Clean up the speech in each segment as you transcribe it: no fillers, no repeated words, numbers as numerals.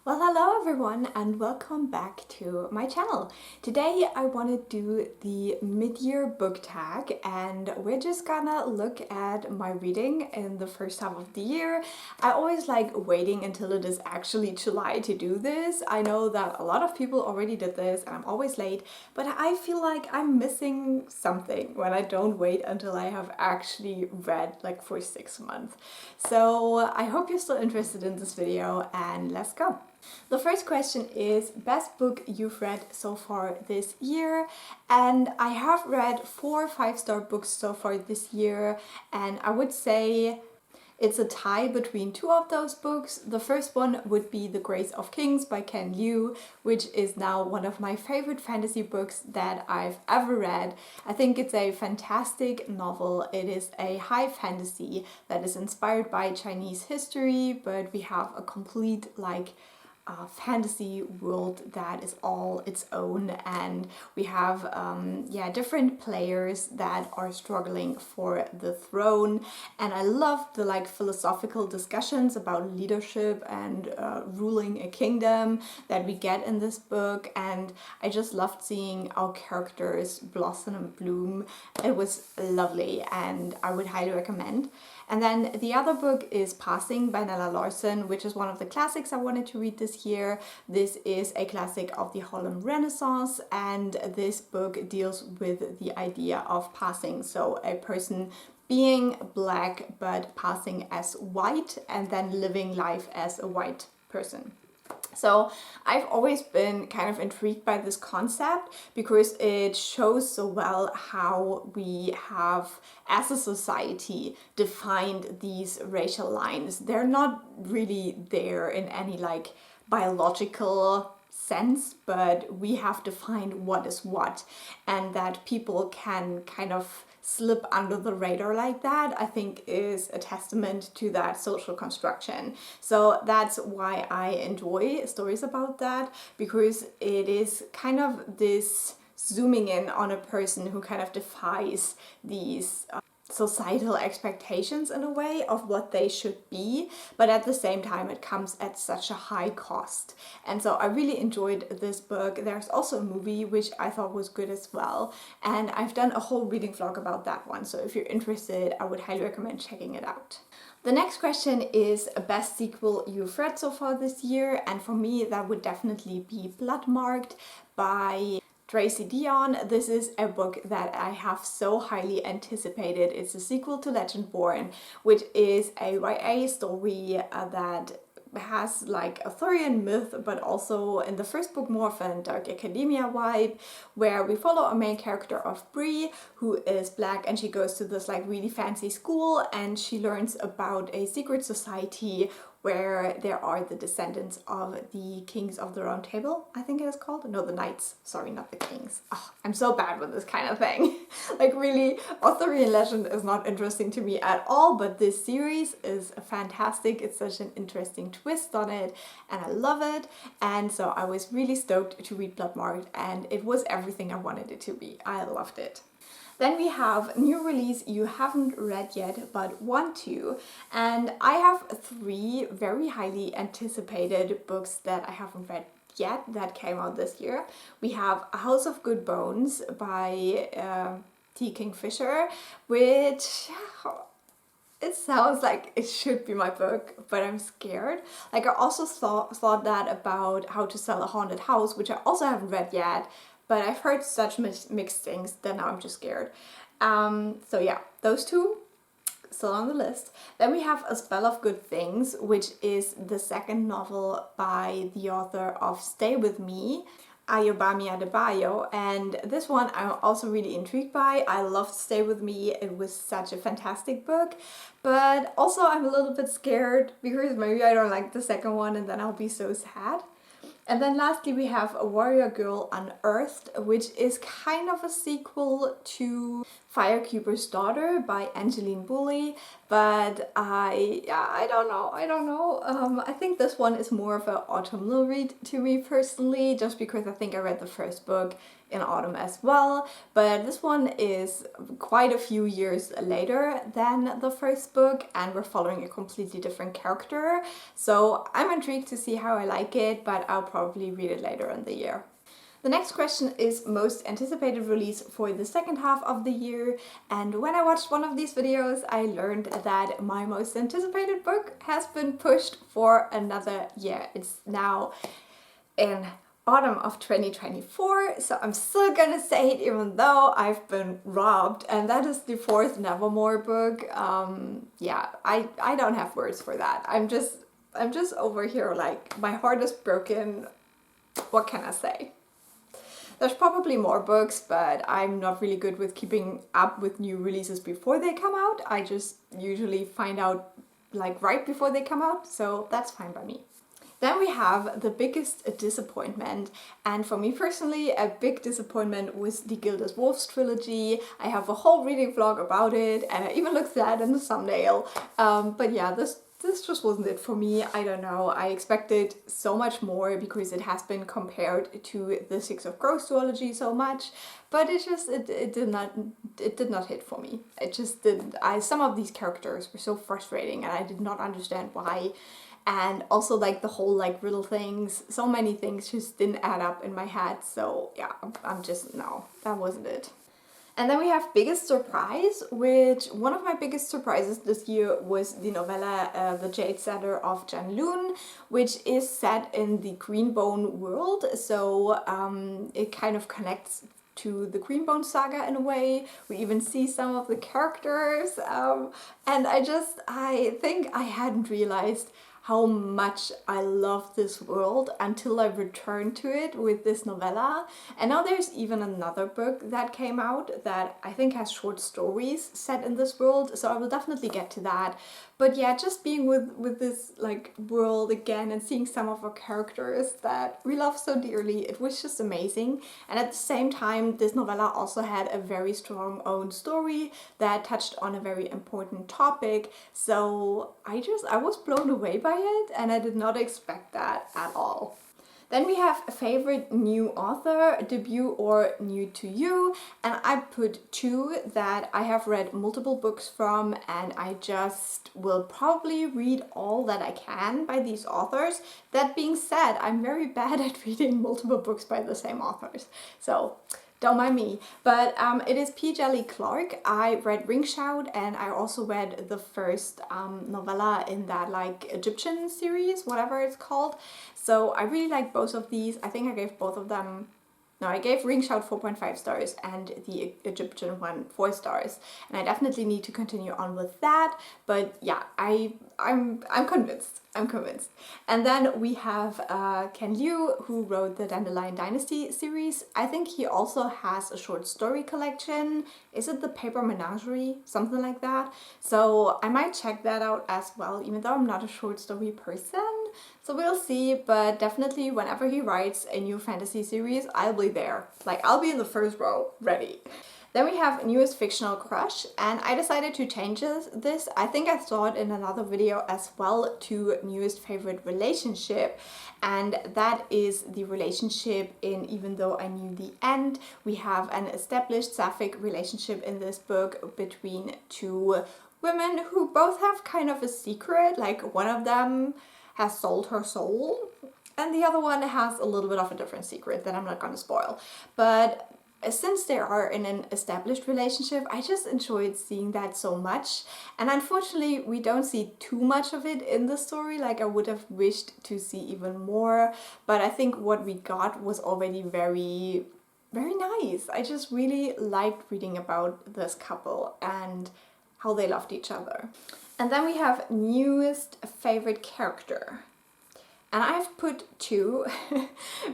Well, hello everyone and welcome back to my channel. Today I want to do the mid-year book tag and we're just gonna look at my reading in the first half of the year. I always like waiting until it is actually July to do this. I know that a lot of people already did this and I'm always late, but I feel like I'm missing something when I don't wait until I have actually read like for 6 months. So I hope you're still interested in this video and let's go. The first question is best book you've read so far this year, and I have read 4 5-star books so far this year, and I would say it's a tie between 2 of those books. The first one would be The Grace of Kings by Ken Liu, which is now one of my favorite fantasy books that I've ever read. I think it's a fantastic novel. It is a high fantasy that is inspired by Chinese history, but we have a complete fantasy world that is all its own, and we have different players that are struggling for the throne, and I love the philosophical discussions about leadership and ruling a kingdom that we get in this book, and I just loved seeing our characters blossom and bloom. It was lovely and I would highly recommend. And then the other book is Passing by Nella Larsen, which is one of the classics I wanted to read this year. This is a classic of the Harlem Renaissance, and this book deals with the idea of passing. So a person being black but passing as white and then living life as a white person. So I've always been kind of intrigued by this concept because it shows so well how we have, as a society, defined these racial lines. They're not really there in any biological sense, but we have defined what is what, and that people can kind of slip under the radar like that, I think is a testament to that social construction. So that's why I enjoy stories about that, because it is kind of this zooming in on a person who kind of defies these societal expectations in a way of what they should be, but at the same time it comes at such a high cost. And so I really enjoyed this book. There's also a movie which I thought was good as well, and I've done a whole reading vlog about that one, so if you're interested I would highly recommend checking it out. The next question is a best sequel you've read so far this year, and for me that would definitely be Bloodmarked by Tracy Deonn. This is a book that I have so highly anticipated. It's a sequel to Legendborn, which is a YA story that has Arthurian myth, but also in the first book more of a dark academia vibe, where we follow a main character of Bree, who is black, and she goes to this really fancy school, and she learns about a secret society where there are the descendants of the kings of the Round Table, I think it is called. No, the knights. Sorry, not the kings. Oh, I'm so bad with this kind of thing. Really, Arthurian legend is not interesting to me at all, but this series is fantastic. It's such an interesting twist on it, and I love it. And so I was really stoked to read Bloodmarked, and it was everything I wanted it to be. I loved it. Then we have new release you haven't read yet but want to, and I have 3 very highly anticipated books that I haven't read yet that came out this year. We have A House of Good Bones by Kingfisher, which it sounds like it should be my book, but I'm scared. I also thought that about How to Sell a Haunted House, which I also haven't read yet, but I've heard such mixed things that now I'm just scared. So yeah, those 2 still on the list. Then we have A Spell of Good Things, which is the second novel by the author of Stay With Me, Ayobami Adebayo, and this one I'm also really intrigued by. I loved Stay With Me. It was such a fantastic book, but also I'm a little bit scared because maybe I don't like the second one and then I'll be so sad. And then lastly we have A Warrior Girl Unearthed, which is kind of a sequel to Firekeeper's Daughter by Angeline Boulley. but I don't know. I think this one is more of an autumnal read to me personally, just because I think I read the first book in autumn as well, but this one is quite a few years later than the first book, and we're following a completely different character, so I'm intrigued to see how I like it, but I'll probably read it later in the year. The next question is most anticipated release for the second half of the year, and when I watched one of these videos I learned that my most anticipated book has been pushed for another year. It's now in autumn of 2024, so I'm still gonna say it even though I've been robbed, and that is the fourth Nevermore book. Yeah, I don't have words for that. I'm just over here like my heart is broken. What can I say? There's probably more books, but I'm not really good with keeping up with new releases before they come out. I just usually find out like right before they come out, so that's fine by me. Then we have the biggest disappointment, and for me personally a big disappointment was the Gilded Wolves trilogy. I have a whole reading vlog about it, and I even looked at that in the thumbnail. But yeah, this just wasn't it for me. I don't know, I expected so much more because it has been compared to the Six of Crows duology so much, but it did not hit for me. It just didn't. Some of these characters were so frustrating and I did not understand why. And also like the whole like riddle things, so many things just didn't add up in my head. So yeah, I'm just, no, that wasn't it. And then we have biggest surprise, which one of my biggest surprises this year was the novella The Jade Setter of Jan Loon, which is set in the Greenbone world. So it kind of connects to the Greenbone saga in a way. We even see some of the characters, and I think I hadn't realized how much I love this world until I returned to it with this novella. And now there's even another book that came out that I think has short stories set in this world, so I will definitely get to that. But yeah, just being with this like world again and seeing some of our characters that we love so dearly, it was just amazing. And at the same time, this novella also had a very strong own story that touched on a very important topic. So I was blown away by it, and I did not expect that at all. Then we have a favorite new author, debut or new to you, and I put two that I have read multiple books from, and I just will probably read all that I can by these authors. That being said, I'm very bad at reading multiple books by the same authors, so don't mind me. But it is P. Jelly Clark. I read Ring Shout, and I also read the first novella in that like Egyptian series, whatever it's called. So I really like both of these. I think I gave both of them, no, I gave Ring Shout 4.5 stars and the Egyptian one 4 stars. And I definitely need to continue on with that. But yeah, I'm convinced. I'm convinced. And then we have Ken Liu, who wrote the Dandelion Dynasty series. I think he also has a short story collection. Is it the Paper Menagerie? Something like that. So I might check that out as well, even though I'm not a short story person. So we'll see, but definitely whenever he writes a new fantasy series, I'll be there. Like, I'll be in the first row, ready. Then we have newest fictional crush, and I decided to change this. I think I saw it in another video as well, to newest favorite relationship, and that is the relationship in Even Though I Knew the End. We have an established sapphic relationship in this book between two women who both have kind of a secret. Like, one of them has sold her soul, and the other one has a little bit of a different secret that I'm not going to spoil. But since they are in an established relationship, I just enjoyed seeing that so much. And unfortunately, we don't see too much of it in the story. Like, I would have wished to see even more. But I think what we got was already very, very nice. I just really liked reading about this couple and how they loved each other. And then we have newest favorite character. And I've put two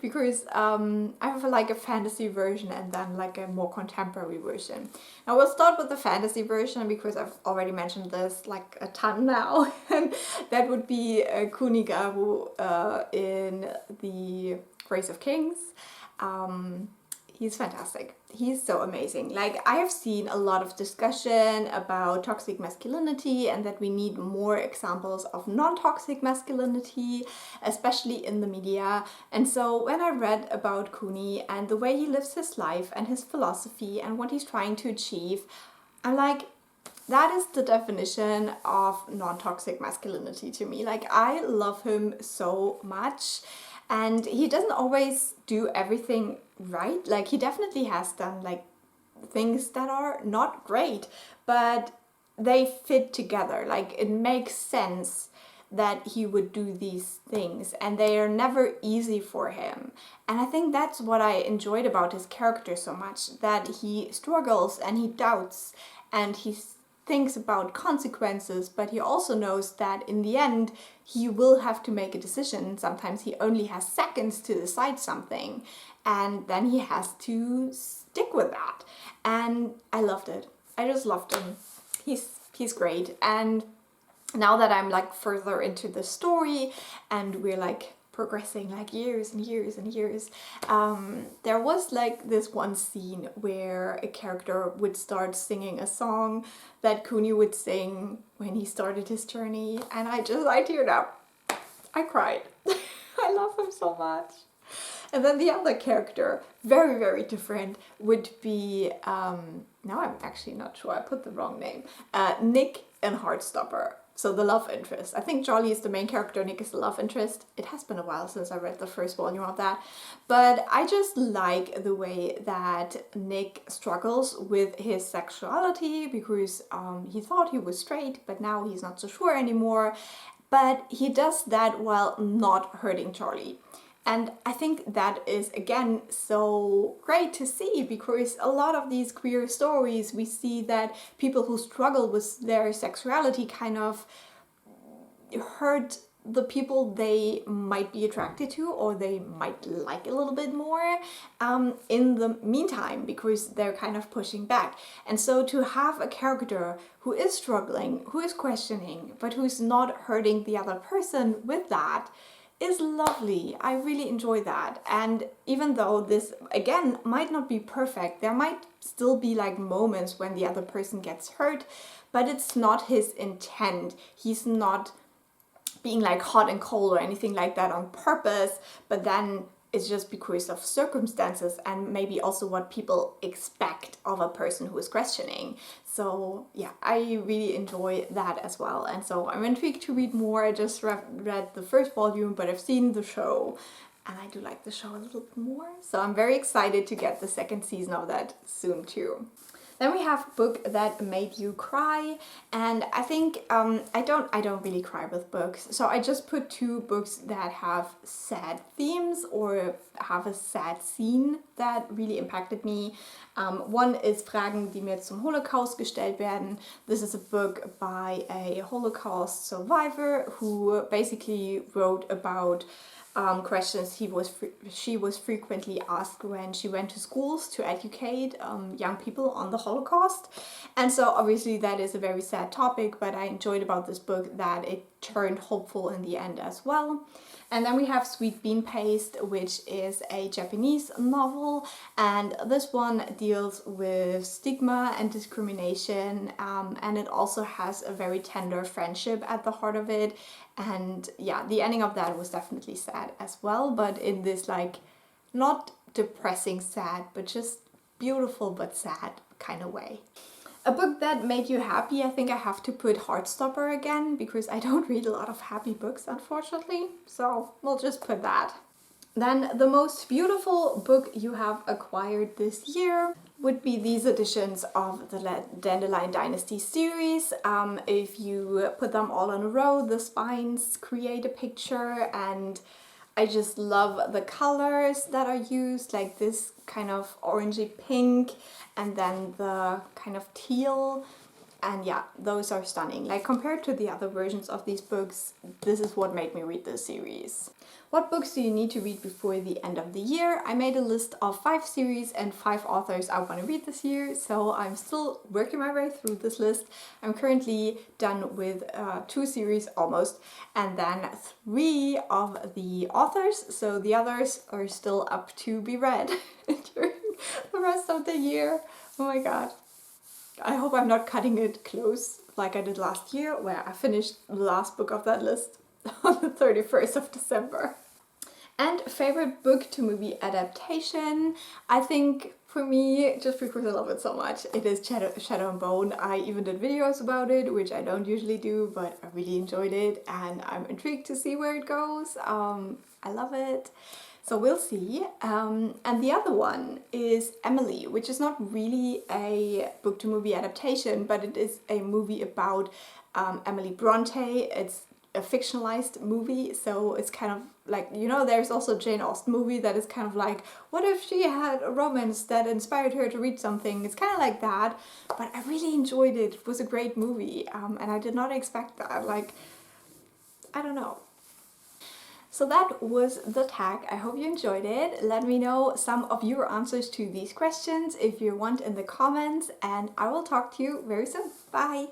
because I have like a fantasy version and then like a more contemporary version. Now we'll start with the fantasy version because I've already mentioned this like a ton now. And that would be Kunigaru in the Grace of Kings. he's fantastic. He's so amazing. Like, I have seen a lot of discussion about toxic masculinity and that we need more examples of non-toxic masculinity, especially in the media. And so when I read about Cooney and the way he lives his life and his philosophy and what he's trying to achieve, I'm like, that is the definition of non-toxic masculinity to me. Like, I love him so much. And he doesn't always do everything right. Like, he definitely has done like things that are not great, but they fit together. Like, it makes sense that he would do these things, and they are never easy for him. And I think that's what I enjoyed about his character so much, that he struggles and he doubts and he thinks about consequences, but he also knows that in the end he will have to make a decision. Sometimes he only has seconds to decide something, and then he has to stick with that. And I loved it. I just loved him. He's great. And now that I'm like further into the story and we're like progressing like years and years and years, there was like this one scene where a character would start singing a song that Cooney would sing when he started his journey, and I teared up. I cried. I love him so much. And then the other character, very, very different, would be, now I'm actually not sure, I put the wrong name, Nick in Heartstopper. So the love interest. I think Charlie is the main character, Nick is the love interest. It has been a while since I read the first volume of that. But I just like the way that Nick struggles with his sexuality, because he thought he was straight, but now he's not so sure anymore. But he does that while not hurting Charlie. And I think that is, again, so great to see, because a lot of these queer stories, we see that people who struggle with their sexuality kind of hurt the people they might be attracted to or they might like a little bit more in the meantime, because they're kind of pushing back. And so to have a character who is struggling, who is questioning, but who's not hurting the other person with that, is lovely. I really enjoy that. And even though this, again, might not be perfect, there might still be like moments when the other person gets hurt, but it's not his intent. He's not being like hot and cold or anything like that on purpose, but then it's just because of circumstances and maybe also what people expect of a person who is questioning. So yeah, I really enjoy that as well. And so I'm intrigued to read more. I just read the first volume, but I've seen the show and I do like the show a little bit more. So I'm very excited to get the second season of that soon too. Then we have Book That Made You Cry, and I think I don't really cry with books, so I just put 2 books that have sad themes or have a sad scene that really impacted me. One is Fragen, die mir zum Holocaust gestellt werden. This is a book by a Holocaust survivor who basically wrote about questions she was frequently asked when she went to schools to educate young people on the Holocaust. And so obviously that is a very sad topic, but I enjoyed about this book that it turned hopeful in the end as well. And then we have Sweet Bean Paste, which is a Japanese novel, and this one deals with stigma and discrimination, and it also has a very tender friendship at the heart of it. And yeah, the ending of that was definitely sad as well, but in this like not depressing sad, but just beautiful but sad kind of way. A book that made you happy, I think I have to put Heartstopper again, because I don't read a lot of happy books, unfortunately, so we'll just put that. Then the most beautiful book you have acquired this year would be these editions of the Dandelion Dynasty series. If you put them all in a row, the spines create a picture, and I just love the colors that are used, like this kind of orangey pink and then the kind of teal. And yeah, those are stunning. Like, compared to the other versions of these books, this is what made me read this series. What books do you need to read before the end of the year? I made a list of 5 series and 5 authors I want to read this year, so I'm still working my way through this list. I'm currently done with 2 series almost, and then 3 of the authors, so the others are still up to be read during the rest of the year. Oh my god. I hope I'm not cutting it close like I did last year, where I finished the last book of that list on the 31st of December. And favorite book to movie adaptation, I think for me, just because I love it so much, it is Shadow and Bone. I even did videos about it, which I don't usually do, but I really enjoyed it and I'm intrigued to see where it goes. I love it. So we'll see. And the other one is Emily, which is not really a book to movie adaptation, but it is a movie about Emily Bronte. It's a fictionalized movie, so it's kind of like, you know, there's also a Jane Austen movie that is kind of like, what if she had a romance that inspired her to read something? It's kind of like that, but I really enjoyed it. It was a great movie, and I did not expect that. Like, I don't know. So that was the tag. I hope you enjoyed it. Let me know some of your answers to these questions if you want in the comments, and I will talk to you very soon. Bye!